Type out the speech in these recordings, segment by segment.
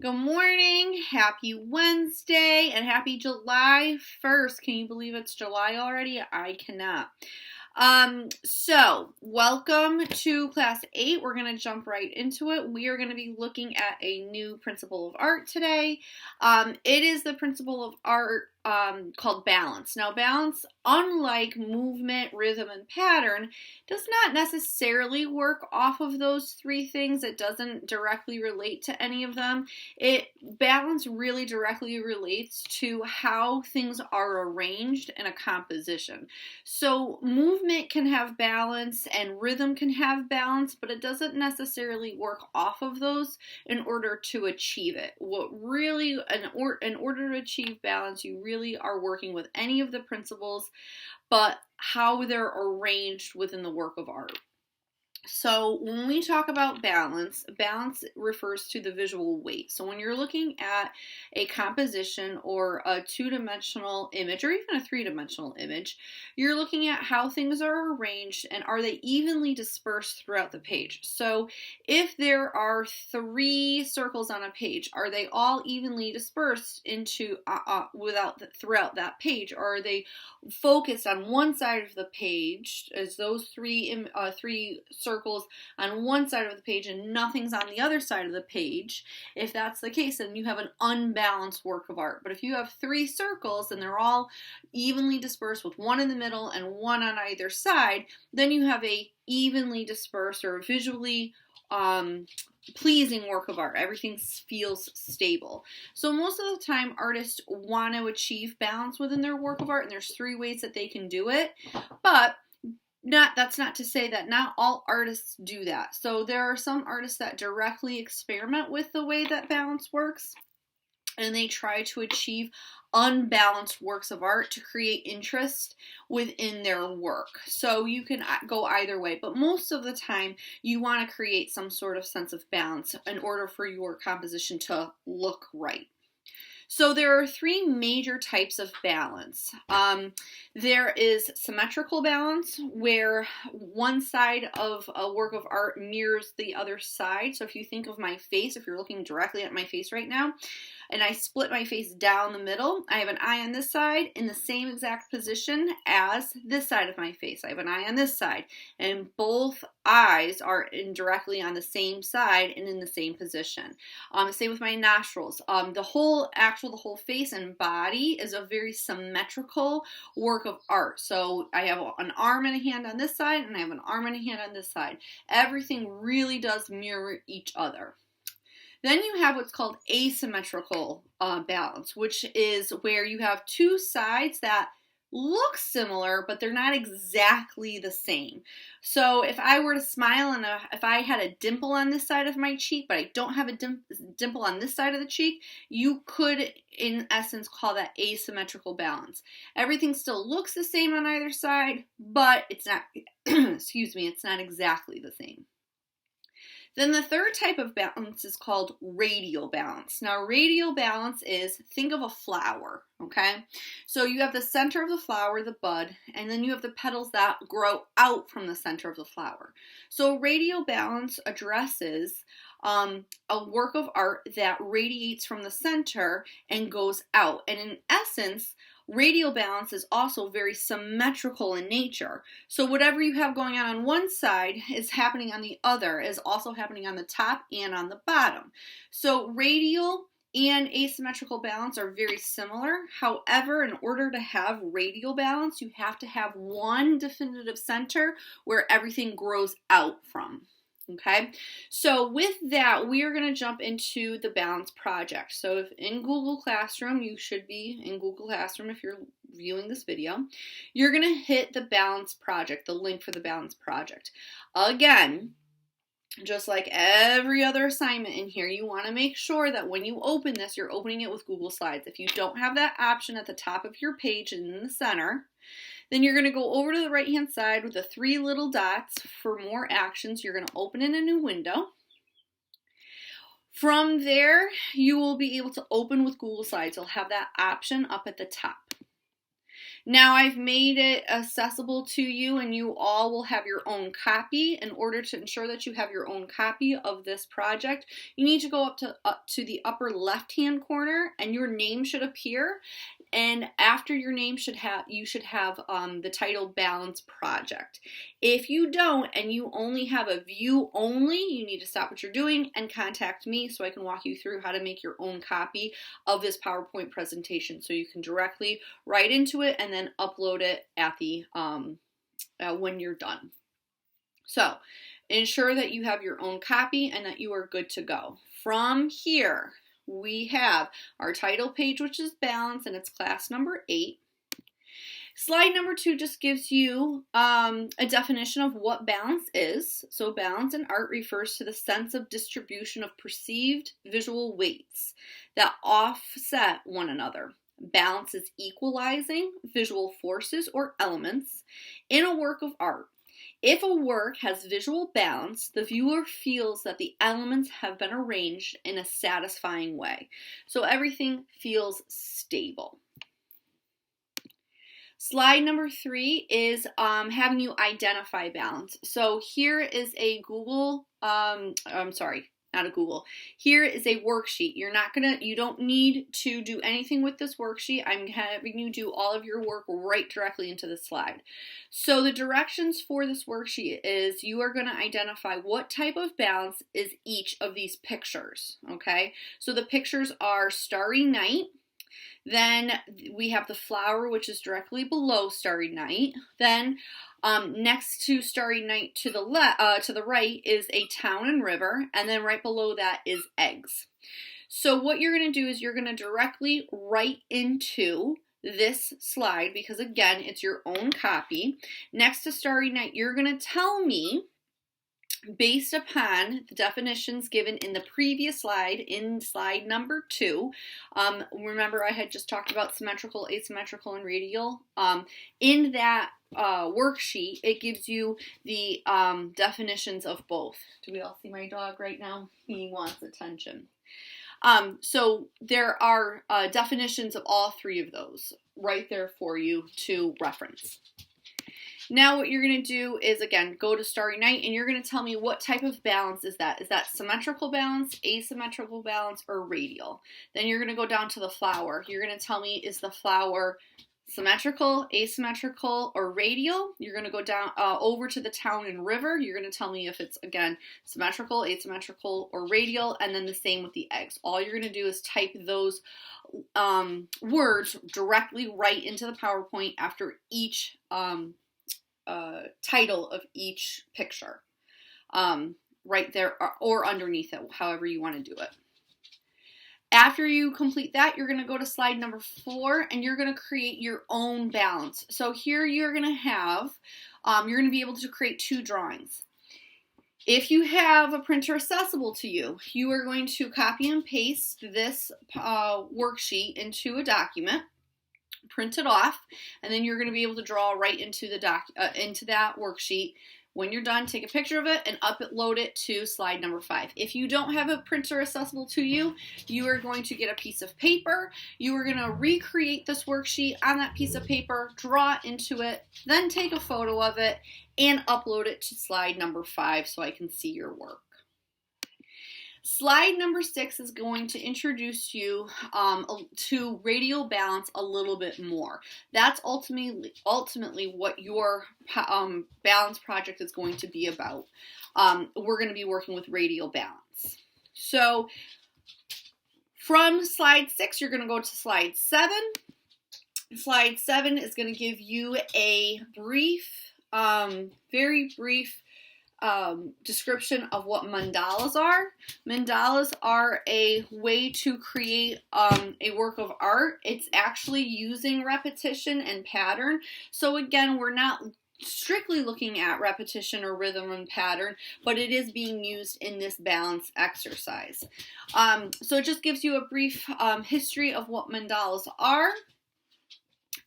Good morning, happy Wednesday, and happy July 1st. Can you believe it's July already? I cannot. Welcome to class 8. We're going to jump right into it. We are going to be looking at a new principle of art today. It is the principle of art called balance. Now, balance, unlike movement, rhythm, and pattern, does not necessarily work off of those three things. It doesn't directly relate to any of them. Balance really directly relates to how things are arranged in a composition. So movement can have balance and rhythm can have balance, but it doesn't necessarily work off of those in order to achieve it. In order to achieve balance, you really are working with any of the principles, but how they're arranged within the work of art. So when we talk about balance, balance refers to the visual weight. So when you're looking at a composition or a two-dimensional image or even a three-dimensional image, you're looking at how things are arranged and are they evenly dispersed throughout the page. So if there are 3 circles on a page, are they all evenly dispersed into throughout that page, or are they focused on one side of the page as those three circles on one side of the page and nothing's on the other side of the page? If that's the case, then you have an unbalanced work of art. But if you have 3 circles and they're all evenly dispersed with one in the middle and one on either side, then you have a evenly dispersed or visually pleasing work of art. Everything feels stable. So most of the time artists want to achieve balance within their work of art, and there's 3 ways that they can do it. But that's not to say that not all artists do that. So there are some artists that directly experiment with the way that balance works, and they try to achieve unbalanced works of art to create interest within their work. So you can go either way, but most of the time you want to create some sort of sense of balance in order for your composition to look right. So there are 3 major types of balance. There is symmetrical balance, where one side of a work of art mirrors the other side. So if you think of my face, if you're looking directly at my face right now, and I split my face down the middle, I have an eye on this side in the same exact position as this side of my face. I have an eye on this side, and both eyes are directly on the same side and in the same position. Same with my nostrils. The whole face and body is a very symmetrical work of art. So I have an arm and a hand on this side, and I have an arm and a hand on this side. Everything really does mirror each other. Then you have what's called asymmetrical balance, which is where you have 2 sides that look similar, but they're not exactly the same. So if I were to smile and if I had a dimple on this side of my cheek, but I don't have a dimple on this side of the cheek, you could, in essence, call that asymmetrical balance. Everything still looks the same on either side, but it's not, it's not exactly the same. Then the third type of balance is called radial balance. Now, radial balance is, think of a flower, okay? So you have the center of the flower, the bud, and then you have the petals that grow out from the center of the flower. So radial balance addresses a work of art that radiates from the center and goes out. And in essence, radial balance is also very symmetrical in nature. So whatever you have going on one side is happening on the other, is also happening on the top and on the bottom. So radial and asymmetrical balance are very similar. However, in order to have radial balance, you have to have one definitive center where everything grows out from. Okay, so with that, we are going to jump into the balance project. So if in Google Classroom, you should be in Google Classroom if you're viewing this video, you're going to hit the balance project, the link for the balance project. Again, just like every other assignment in here, you want to make sure that when you open this, you're opening it with Google Slides. If you don't have that option at the top of your page and in the center, then you're going to go over to the right-hand side with the 3 little dots for more actions. You're going to open in a new window. From there, you will be able to open with Google Slides. You'll have that option up at the top. Now I've made it accessible to you, and you all will have your own copy. In order to ensure that you have your own copy of this project, you need to go up to the upper left-hand corner, and your name should appear. And after your name you should have the title Balance Project. If you don't and you only have a view only, you need to stop what you're doing and contact me so I can walk you through how to make your own copy of this PowerPoint presentation, so you can directly write into it and then upload it at the when you're done. So ensure that you have your own copy and that you are good to go. From here, we have our title page, which is Balance, and it's class number 8. Slide number 2 just gives you a definition of what balance is. So balance in art refers to the sense of distribution of perceived visual weights that offset one another. Balance is equalizing visual forces or elements in a work of art. If a work has visual balance, the viewer feels that the elements have been arranged in a satisfying way. So everything feels stable. Slide number 3 is having you identify balance. So here is a Here is a worksheet. You don't need to do anything with this worksheet. I'm having you do all of your work right directly into the slide. So the directions for this worksheet is you are going to identify what type of balance is each of these pictures, okay? So the pictures are Starry Night. Then we have the flower, which is directly below Starry Night. Then next to Starry Night to the right is a town and river, and then right below that is eggs. So what you're going to do is you're going to directly write into this slide, because again, it's your own copy. Next to Starry Night, you're going to tell me, based upon the definitions given in the previous slide, in slide number 2, remember I had just talked about symmetrical, asymmetrical, and radial. In that worksheet, it gives you the definitions of both. Do we all see my dog right now? He wants attention. So there are definitions of all 3 of those right there for you to reference. Now what you're going to do is, again, go to Starry Night, and you're going to tell me what type of balance is that. Is that symmetrical balance, asymmetrical balance, or radial? Then you're going to go down to the flower. You're going to tell me, is the flower symmetrical, asymmetrical, or radial? You're going to go down over to the town and river. You're going to tell me if it's, again, symmetrical, asymmetrical, or radial, and then the same with the eggs. All you're going to do is type those words directly right into the PowerPoint after each title of each picture, right there or underneath it, however you want to do it. After you complete that, you're going to go to slide number 4, and you're going to create your own balance. So here you're going to have, you're going to be able to create 2 drawings. If you have a printer accessible to you, you are going to copy and paste this worksheet into a document, print it off, and then you're going to be able to draw right into the into that worksheet. When you're done, take a picture of it and upload it to slide number 5. If you don't have a printer accessible to you, you are going to get a piece of paper. You are going to recreate this worksheet on that piece of paper, draw into it, then take a photo of it and upload it to slide number 5 so I can see your work. Slide number 6 is going to introduce you to radial balance a little bit more. That's ultimately what your balance project is going to be about. We're going to be working with radial balance. So from slide 6, you're going to go to slide 7. Slide 7 is going to give you a brief, very brief description of what mandalas are. Mandalas are a way to create a work of art. It's actually using repetition and pattern. So again, we're not strictly looking at repetition or rhythm and pattern, but it is being used in this balance exercise. So it just gives you a brief history of what mandalas are.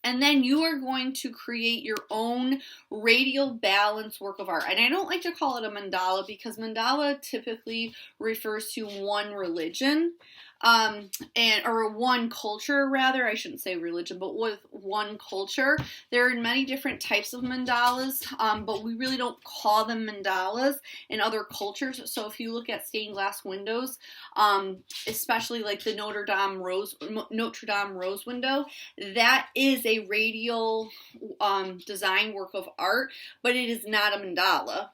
And then you are going to create your own radial balance work of art. And I don't like to call it a mandala because mandala typically refers to one religion. or one culture rather, I shouldn't say religion, but with one culture. There are many different types of mandalas, but we really don't call them mandalas in other cultures. So if you look at stained glass windows, especially like the Notre Dame rose window, that is a radial design work of art, but it is not a mandala.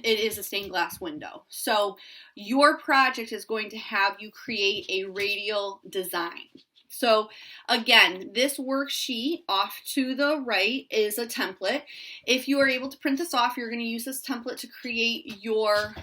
It is a stained glass window. So your project is going to have you create a radial design. So again, this worksheet off to the right is a template. If you are able to print this off, you're going to use this template to create your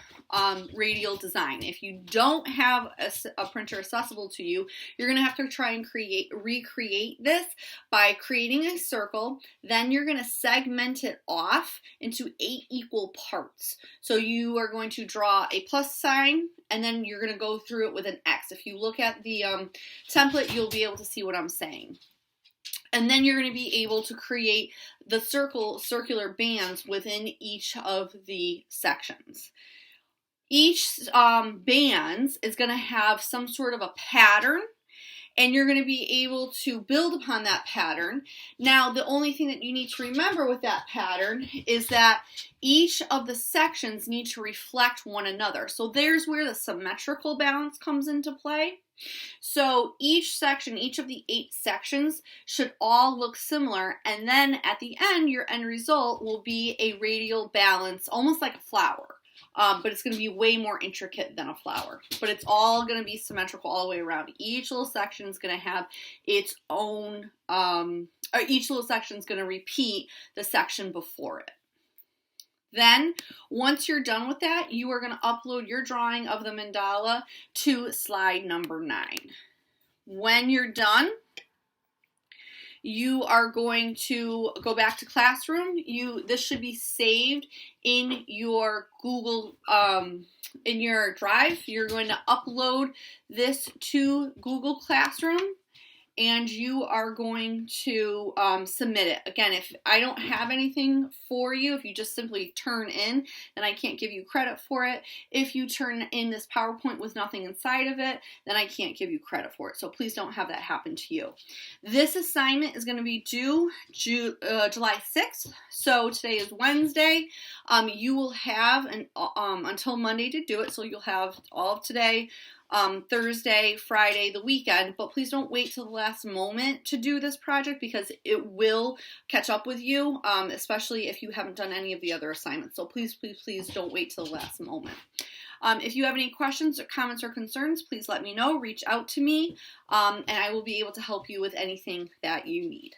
radial design. If you don't have a printer accessible to you, you're going to have to try and recreate this by creating a circle. Then you're going to segment it off into 8 equal parts. So you are going to draw a plus sign, and then you're going to go through it with an X. If you look at the template, you'll be able to see what I'm saying. And then you're going to be able to create the circular bands within each of the sections. Each bands is going to have some sort of a pattern, and you're going to be able to build upon that pattern. Now, the only thing that you need to remember with that pattern is that each of the sections need to reflect one another. So there's where the symmetrical balance comes into play. So each section, each of the 8 sections should all look similar, and then at the end, your end result will be a radial balance, almost like a flower. But it's going to be way more intricate than a flower. But it's all going to be symmetrical all the way around. Each little section is going to have its own, or each little section is going to repeat the section before it. Then, once you're done with that, you are going to upload your drawing of the mandala to slide number 9. When you're done, you are going to go back to Classroom. This should be saved in your Google, in your Drive. You're going to upload this to Google Classroom, and you are going to submit it. Again, if I don't have anything for you, if you just simply turn in, then I can't give you credit for it. If you turn in this PowerPoint with nothing inside of it, then I can't give you credit for it. So please don't have that happen to you. This assignment is going to be due July 6th. So today is Wednesday. You will have until Monday to do it. So you'll have all of today, Thursday, Friday, the weekend, but please don't wait till the last moment to do this project because it will catch up with you, especially if you haven't done any of the other assignments. So please, please, please don't wait till the last moment. If you have any questions or comments or concerns, please let me know. Reach out to me, and I will be able to help you with anything that you need.